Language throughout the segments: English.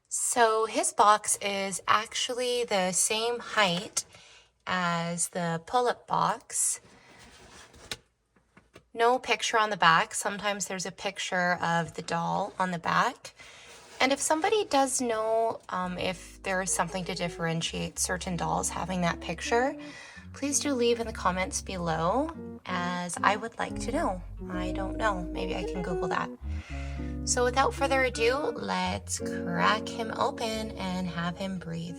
So his box is actually the same height as the pull-up box. No picture on the back. Sometimes there's a picture of the doll on the back. And if somebody does know if there is something to differentiate certain dolls having that picture, please do leave in the comments below, as I would like to know. I don't know. Maybe I can Google that. So without further ado, let's crack him open and have him breathe.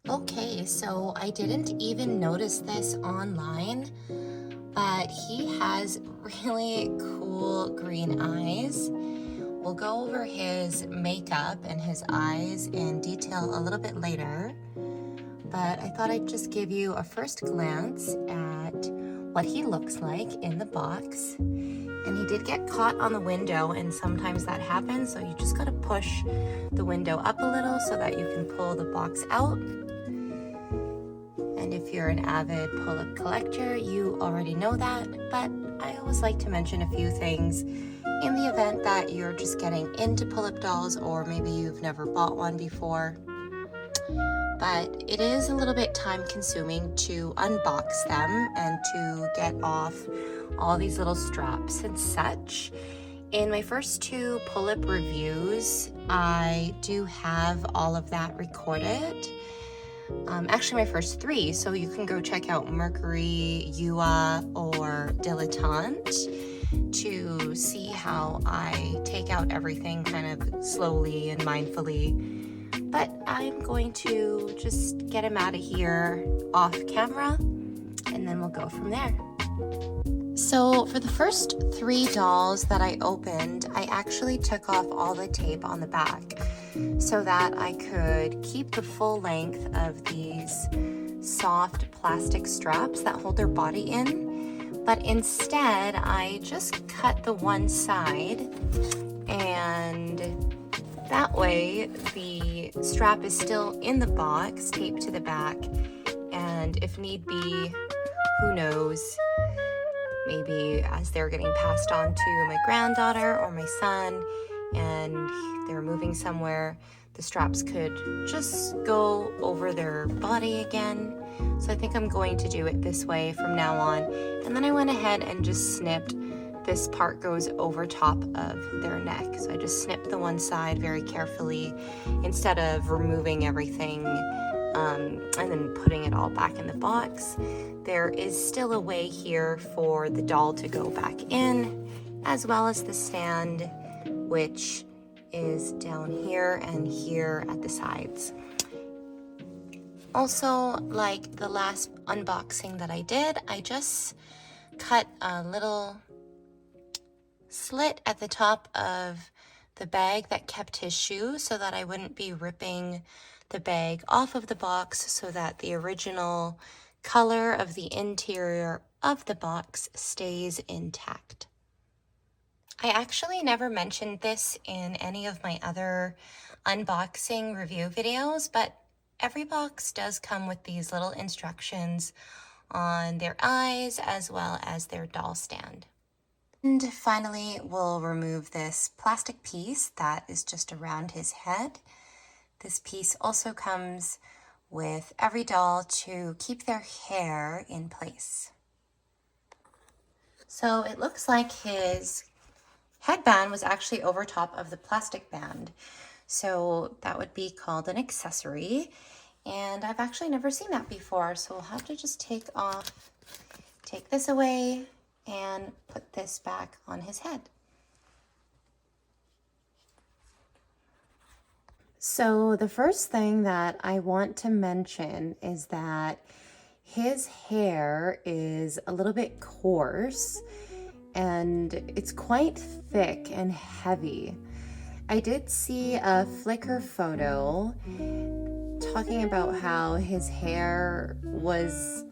Okay, so I didn't even notice this online, but he has really cool green eyes. We'll go over his makeup and his eyes in detail a little bit later, but I thought I'd just give you a first glance at what he looks like in the box. And he did get caught on the window, and sometimes that happens, so you just gotta push the window up a little so that you can pull the box out. And if you're an avid pull-up collector, you already know that, but I always like to mention a few things in the event that you're just getting into pull-up dolls, or maybe you've never bought one before. But it is a little bit time consuming to unbox them and to get off all these little straps and such. In my first two pull-up reviews, I do have all of that recorded. Actually my first three, so you can go check out Mercury, Yua, or Dilettante to see how I take out everything kind of slowly and mindfully. But I'm going to just get him out of here off camera, and then we'll go from there. So for the first three dolls that I opened, I actually took off all the tape on the back so that I could keep the full length of these soft plastic straps that hold their body in. But instead, I just cut the one side, and that way the strap is still in the box, taped to the back, and if need be, who knows, maybe as they're getting passed on to my granddaughter or my son and they're moving somewhere, the straps could just go over their body again. So I think I'm going to do it this way from now on. And then I went ahead and just snipped. This part goes over top of their neck. So I just snipped the one side very carefully instead of removing everything and then putting it all back in the box. There is still a way here for the doll to go back in, as well as the stand, which is down here and here at the sides. Also, like the last unboxing that I did, I just cut a little slit at the top of the bag that kept his shoe so that I wouldn't be ripping the bag off of the box, so that the original color of the interior of the box stays intact. I actually never mentioned this in any of my other unboxing review videos, but every box does come with these little instructions on their eyes as well as their doll stand. And finally, we'll remove this plastic piece that is just around his head. This piece also comes with every doll to keep their hair in place. So it looks like his headband was actually over top of the plastic band. So that would be called an accessory. And I've actually never seen that before. So we'll have to just take this away and put this back on his head. So the first thing that I want to mention is that his hair is a little bit coarse and it's quite thick and heavy. I did see a Flickr photo talking about how his hair was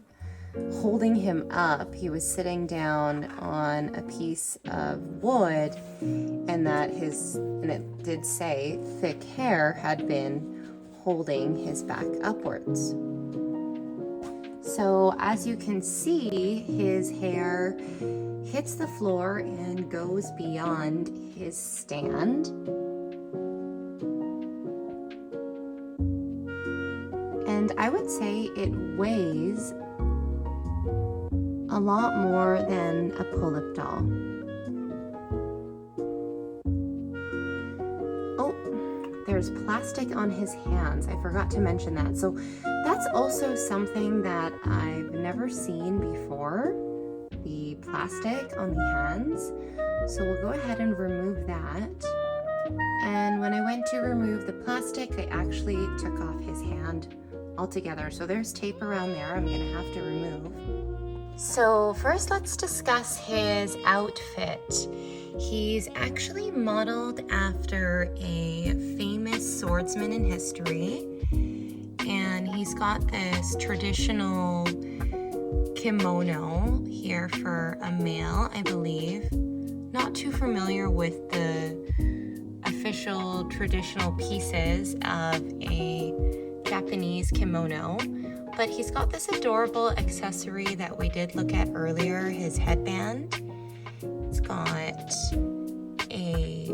holding him up. He was sitting down on a piece of wood, and it did say thick hair had been holding his back upwards. So as you can see, his hair hits the floor and goes beyond his stand. And I would say it weighs a lot more than a Pullip doll. Oh, there's plastic on his hands. I forgot to mention that. So that's also something that I've never seen before, the plastic on the hands. So we'll go ahead and remove that. And when I went to remove the plastic, I actually took off his hand altogether. So there's tape around there I'm gonna have to remove. So first let's discuss his outfit. He's actually modeled after a famous swordsman in history. And he's got this traditional kimono here for a male, I believe. Not too familiar with the official traditional pieces of a Japanese kimono, but he's got this adorable accessory that we did look at earlier, his headband. It's got a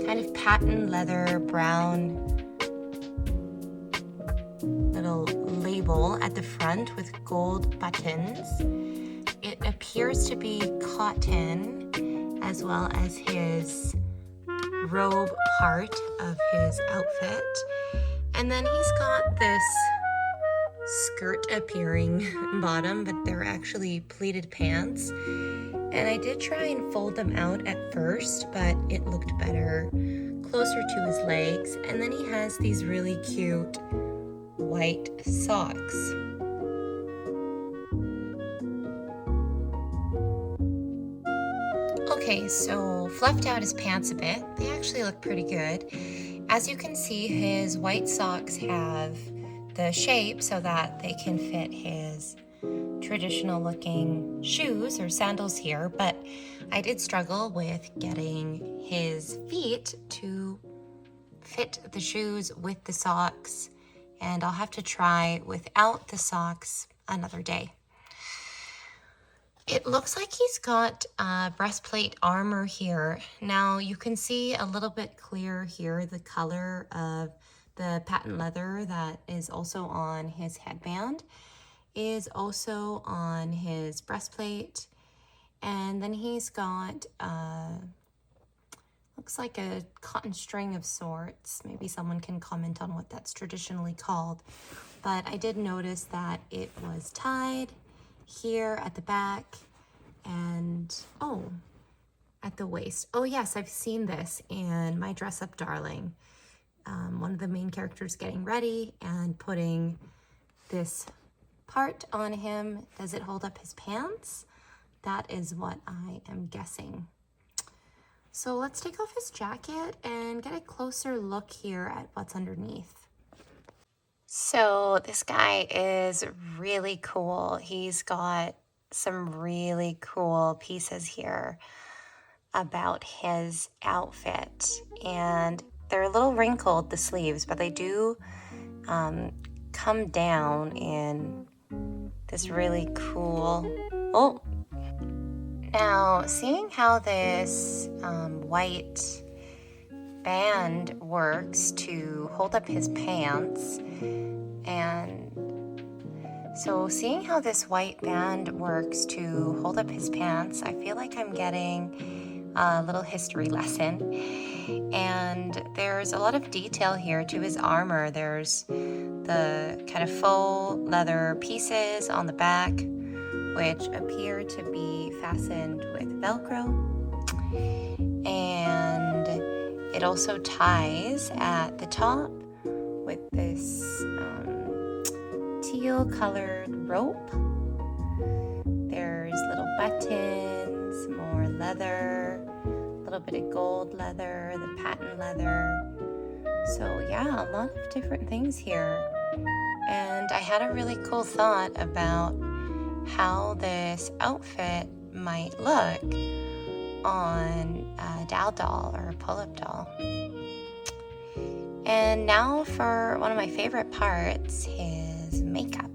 kind of patent leather brown little label at the front with gold buttons. It appears to be cotton, as well as his robe part of his outfit. And then he's got this skirt appearing bottom, but they're actually pleated pants. And I did try and fold them out at first, but it looked better closer to his legs. And then he has these really cute white socks. Okay, so fluffed out his pants a bit. They actually look pretty good. As you can see, his white socks have the shape so that they can fit his traditional looking shoes or sandals here, but I did struggle with getting his feet to fit the shoes with the socks, and I'll have to try without the socks another day. It looks like he's got breastplate armor here. Now you can see a little bit clearer here the color of the patent leather that is also on his headband is also on his breastplate. And then he's got, looks like a cotton string of sorts. Maybe someone can comment on what that's traditionally called. But I did notice that it was tied here at the back and, oh, at the waist. Oh yes, I've seen this in My Dress Up Darling. One of the main characters getting ready and putting this part on him. Does it hold up his pants? That is what I am guessing. So let's take off his jacket and get a closer look here at what's underneath. So this guy is really cool. He's got some really cool pieces here about his outfit, and they're a little wrinkled, the sleeves, but they do come down in this really cool, oh, now seeing how this white band works to hold up his pants, and so seeing how this white band works to hold up his pants, I feel like I'm getting a little history lesson. And there's a lot of detail here to his armor. There's the kind of faux leather pieces on the back, which appear to be fastened with Velcro. And it also ties at the top with this teal colored rope. There's little buttons, more leather, a little bit of gold leather, the patent leather. So yeah, a lot of different things here. And I had a really cool thought about how this outfit might look on a Dal doll or a Pullip doll. And now for one of my favorite parts, his makeup.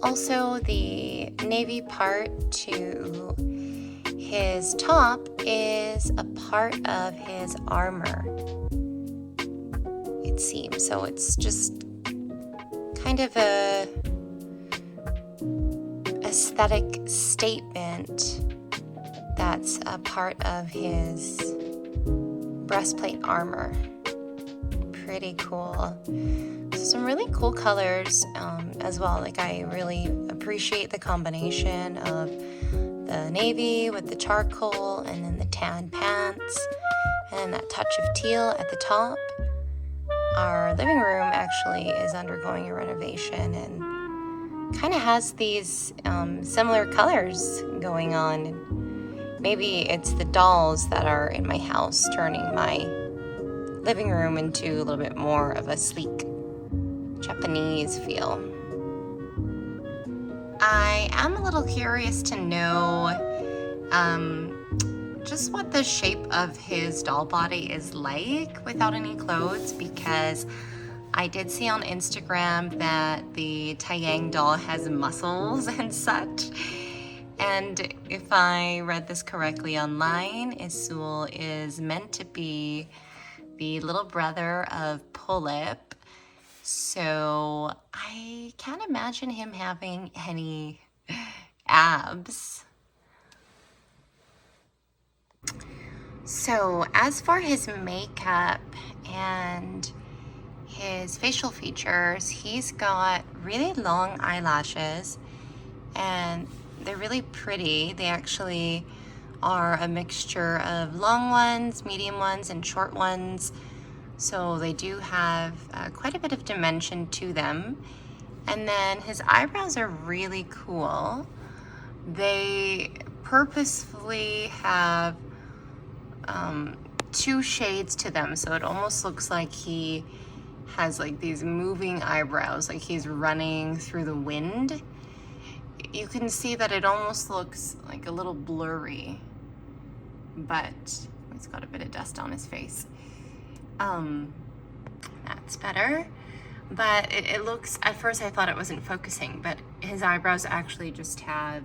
Also, the navy part to his top is a part of his armor, it seems. So it's just kind of a aesthetic statement that's a part of his breastplate armor. Pretty cool. So some really cool colors as well. Like, I really appreciate the combination of the navy with the charcoal and then the tan pants and that touch of teal at the top. Our living room actually is undergoing a renovation and kind of has these similar colors going on. Maybe it's the dolls that are in my house turning my living room into a little bit more of a sleek Japanese feel. I am a little curious to know just what the shape of his doll body is like without any clothes, because I did see on Instagram that the Taeyang doll has muscles and such. And if I read this correctly online, Isul is meant to be the little brother of Pullip. So I can't imagine him having any abs. So as for his makeup and his facial features, he's got really long eyelashes and they're really pretty. They actually are a mixture of long ones, medium ones, and short ones. So they do have quite a bit of dimension to them. And then his eyebrows are really cool. They purposefully have two shades to them, so it almost looks like he has like these moving eyebrows, like he's running through the wind. You can see that it almost looks like a little blurry, but he's got a bit of dust on his face. That's better. But it looks, at first I thought it wasn't focusing, but his eyebrows actually just have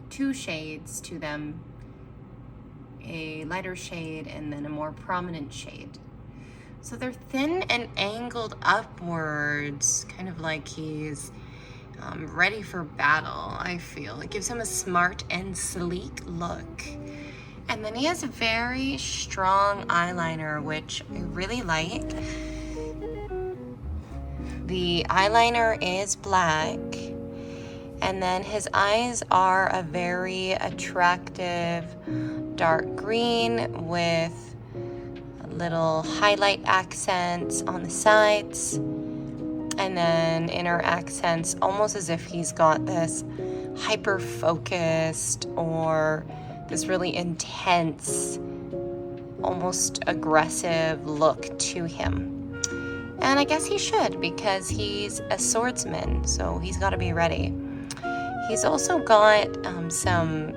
two shades to them, a lighter shade and then a more prominent shade. So they're thin and angled upwards, kind of like he's ready for battle, I feel. It gives him a smart and sleek look. And then he has a very strong eyeliner, which I really like. The eyeliner is black, and then his eyes are a very attractive dark green with little highlight accents on the sides, and then inner accents, almost as if he's got this hyper-focused or this really intense, almost aggressive look to him. And I guess he should, because he's a swordsman, so he's got to be ready. He's also got some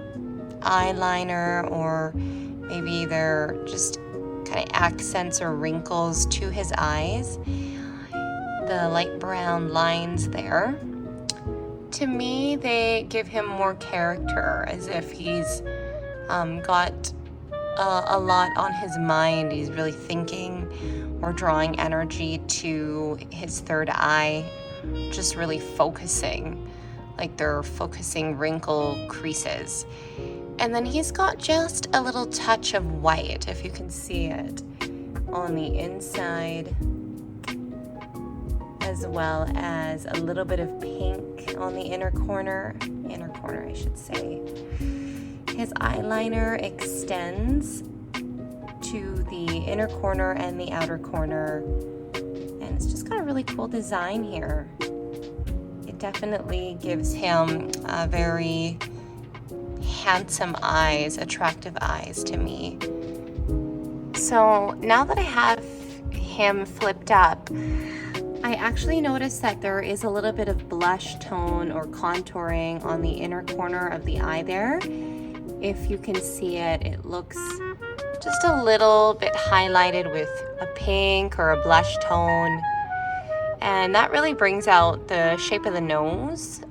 eyeliner, or maybe they're just kind of accents or wrinkles to his eyes. The light brown lines there. To me, they give him more character, as if he's got a lot on his mind. He's really thinking or drawing energy to his third eye, just really focusing, like they're focusing wrinkle creases. And then he's got just a little touch of white, if you can see it, on the inside, as well as a little bit of pink on the inner corner I should say. His eyeliner extends to the inner corner and the outer corner, and it's just got a really cool design here. It definitely gives him a very handsome eyes, attractive eyes to me. So now that I have him flipped up, I actually noticed that there is a little bit of blush tone or contouring on the inner corner of the eye there. If you can see it, it looks just a little bit highlighted with a pink or a blush tone. And that really brings out the shape of the nose.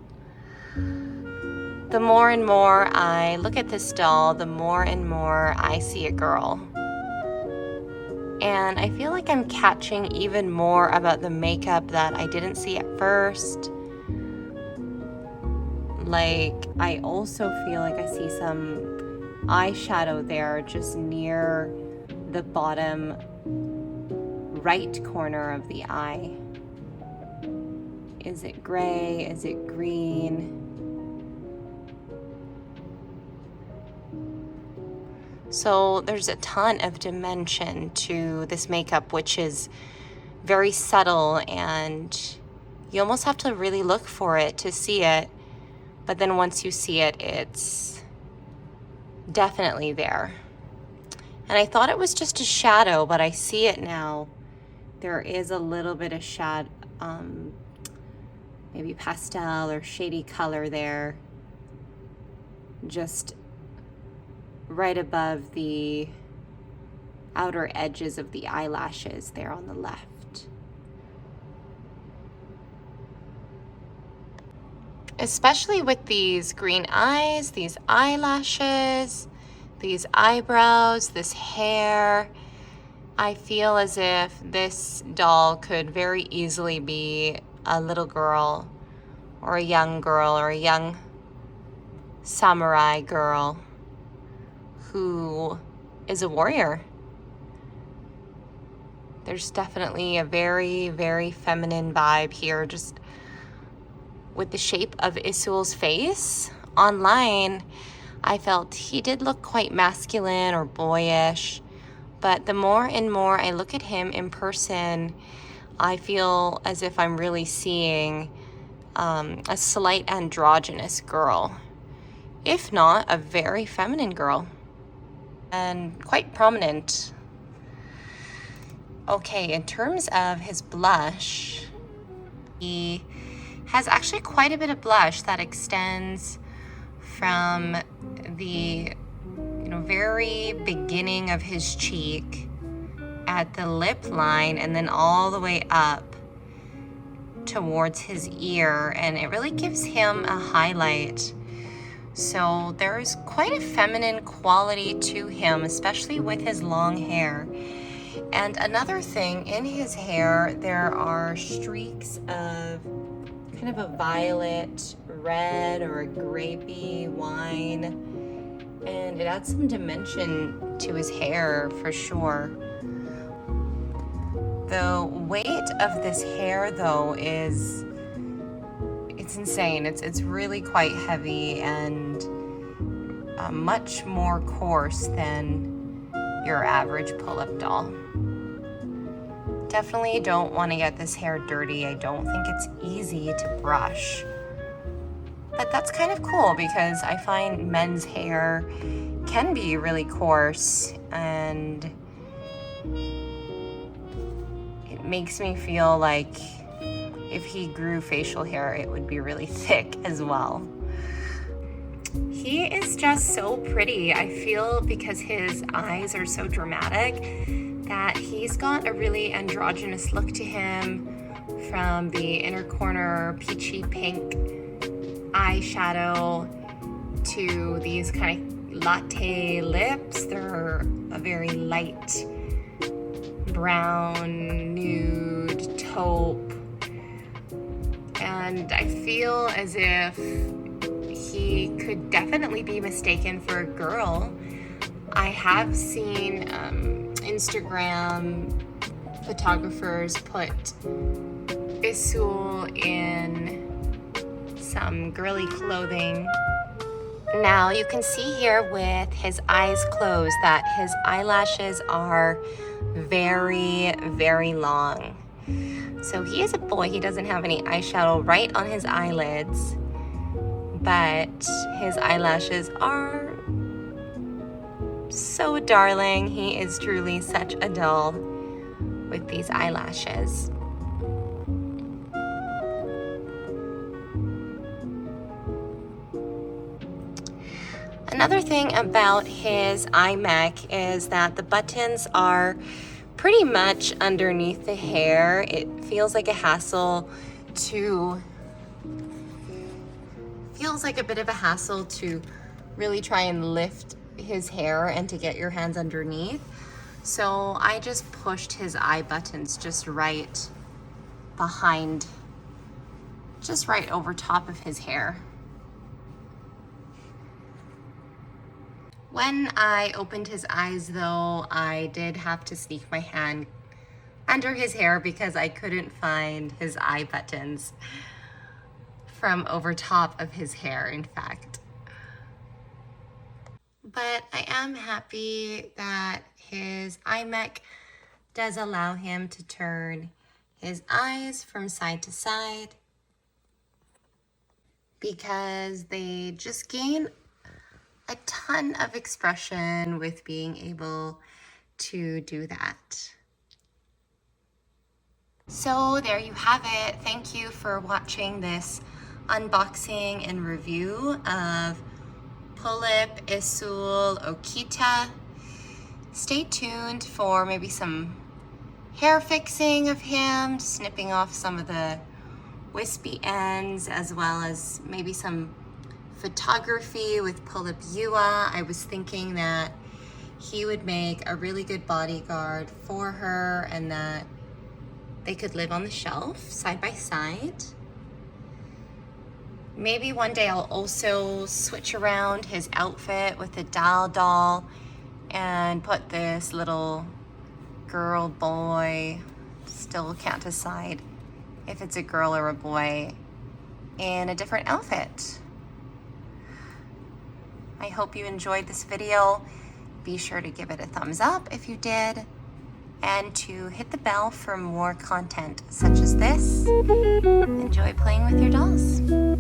The more and more I look at this doll, the more and more I see a girl. And I feel like I'm catching even more about the makeup that I didn't see at first. Like, I also feel like I see some eyeshadow there just near the bottom right corner of the eye. Is it gray? Is it green? So there's a ton of dimension to this makeup, which is very subtle, and you almost have to really look for it to see it. But then once you see it, it's definitely there. And I thought it was just a shadow, but I see it now. There is a little bit of shadow, maybe pastel or shady color there, just right above the outer edges of the eyelashes there on the left. Especially with these green eyes, these eyelashes, these eyebrows, this hair, I feel as if this doll could very easily be a little girl or a young samurai girl who is a warrior. There's definitely a very, very feminine vibe here, just with the shape of Isul's face. Online, I felt he did look quite masculine or boyish, but the more and more I look at him in person, I feel as if I'm really seeing a slight androgynous girl, if not a very feminine girl, and quite prominent. Okay, in terms of his blush, he has actually quite a bit of blush that extends from the very beginning of his cheek at the lip line and then all the way up towards his ear, and it really gives him a highlight. So there's quite a feminine quality to him, especially with his long hair. And another thing, in his hair, there are streaks of kind of a violet, red, or a grapey wine, and it adds some dimension to his hair for sure. The weight of this hair, though, it's insane. It's really quite heavy and much more coarse than your average pull-up doll. Definitely don't want to get this hair dirty. I don't think it's easy to brush. But that's kind of cool because I find men's hair can be really coarse, and it makes me feel like if he grew facial hair, it would be really thick as well. He is just so pretty. I feel because his eyes are so dramatic that he's got a really androgynous look to him, from the inner corner peachy pink eyeshadow to these kind of latte lips. They're a very light brown, nude, taupe. And I feel as if he could definitely be mistaken for a girl. I have seen Instagram photographers put Isul in some girly clothing. Now you can see here with his eyes closed that his eyelashes are very, very long. So he is a boy. He doesn't have any eyeshadow right on his eyelids, but his eyelashes are so darling. He is truly such a doll with these eyelashes. Another thing about his iMac is that the buttons are pretty much underneath the hair. It feels like a hassle to feels like a bit of a hassle to really try and lift his hair and to get your hands underneath. So I just pushed his eye buttons just right behind, just right over top of his hair. When I opened his eyes though, I did have to sneak my hand under his hair because I couldn't find his eye buttons from over top of his hair, in fact. But I am happy that his eye mech does allow him to turn his eyes from side to side, because they just gain a ton of expression with being able to do that. So there you have it. Thank you for watching this unboxing and review of Pullip, Isul, Okita. Stay tuned for maybe some hair fixing of him, snipping off some of the wispy ends, as well as maybe some photography with Pullip Yua. I was thinking that he would make a really good bodyguard for her and that they could live on the shelf side by side. Maybe one day I'll also switch around his outfit with the doll and put this little girl boy, still can't decide if it's a girl or a boy, in a different outfit. I hope you enjoyed this video. Be sure to give it a thumbs up if you did, and to hit the bell for more content such as this. Enjoy playing with your dolls.